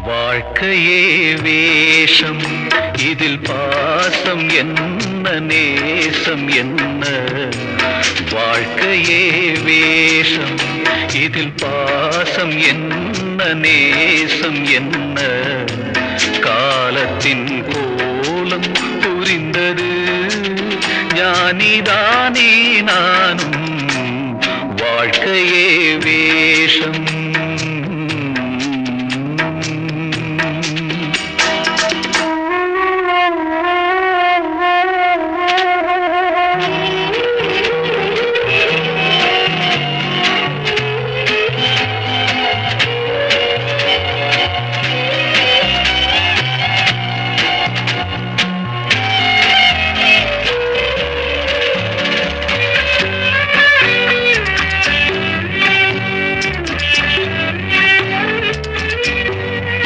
வாழ்க்கையே வேஷம், இதில் பாசம் என்ன நேசம் என்ன? வாழ்க்கையே வேஷம், இதில் பாசம் என்ன நேசம் என்ன? காலத்தின் கோலம் புரிந்தது, ஞானிதானே நானும். வாழ்க்கையே வேஷம்.